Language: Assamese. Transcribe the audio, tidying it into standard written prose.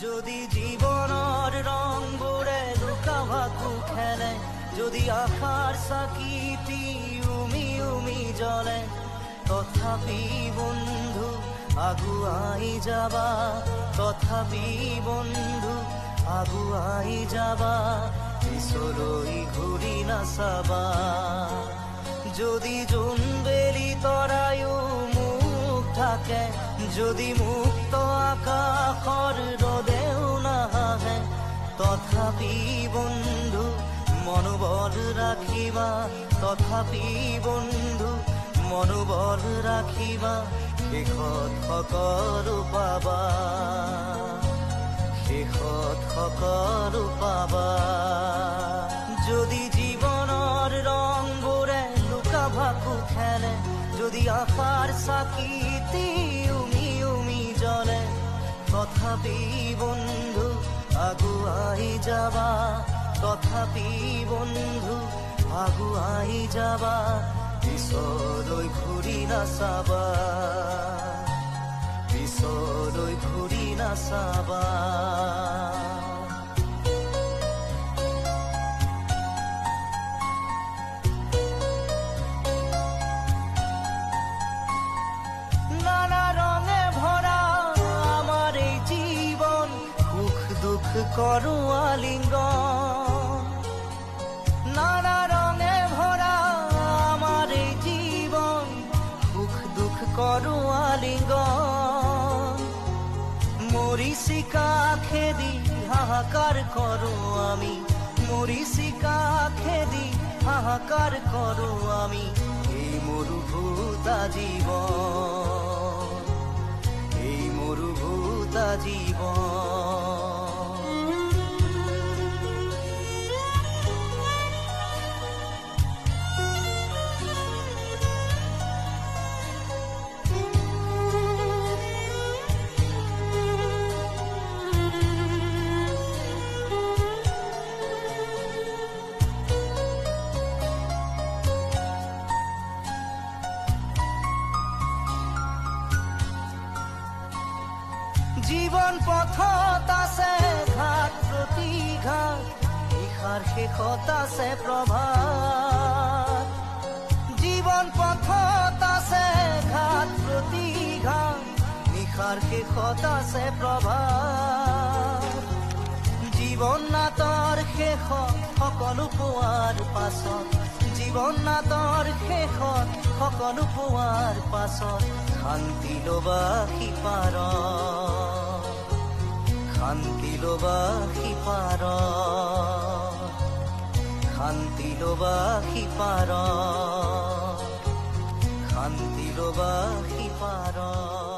যদি জীৱনৰ ৰংবোৰে লুকা ভাকু খেলে, যদি আশাৰ চাকিটি উমি উমি জ্বলে, তথাপি বন্ধু আগুৱাই যাবা, তথাপি বন্ধু আগুৱাই যাবা, পিছলৈ ঘূৰি নাচাবা। যদি জোনবেলি তৰায়ো মুখ থাকে, যদি মুক্ত আকাশৰ ৰদেও নাহে, তথাপি বন্ধু মনোবল ৰাখিবা, তথাপি বন্ধু মনোবল ৰাখিবা, শেষত সকলো পাবা, শেষত সকলো পাবা। যদি জীৱনৰ ৰংবোৰে লুকা ভাকু খেলে, যদি আশাৰ চাকিটি উমি উমি জ্বলে, তথাপি বন্ধু আগুৱাই যাবা, তথাপি বন্ধু আগুৱাই যাবা, পিছলৈ ঘূৰি নাচাবা, পিছলৈ ঘূৰি নাচাবা। নানা রঙে ভরা আমার এই জীবন, সুখ দুঃখ করো আলিঙ্গন। নানা রঙে ভরা আমার এই জীবন, সুখ দুঃখ করো আলিঙ্গন। মরিচিকা খেদি হাহাকার করো আমি, মরিচিকা খেদি হাহাকার করো আমি, এই মরুভূতা জীবন, এই মরুভূতা জীবন। জীবন পথত আছে ঘাট প্ৰতিঘাত, নিশাৰ শেষত আছে প্ৰভাত। জীবন পথত আছে ঘাট প্ৰতিঘাত, নিশাৰ শেষত আছে প্ৰভাত। জীৱন নাটৰ শেষত সকলো পোৱাৰ পাছত, জীৱন নাটৰ শেষত সকলো পোৱাৰ পাছত, শান্তি ল'বা সিপাৰত, শান্তি ল'বা সিপাৰত, শান্তি ল'বা সিপাৰত, শান্তি ল'বা সিপাৰত।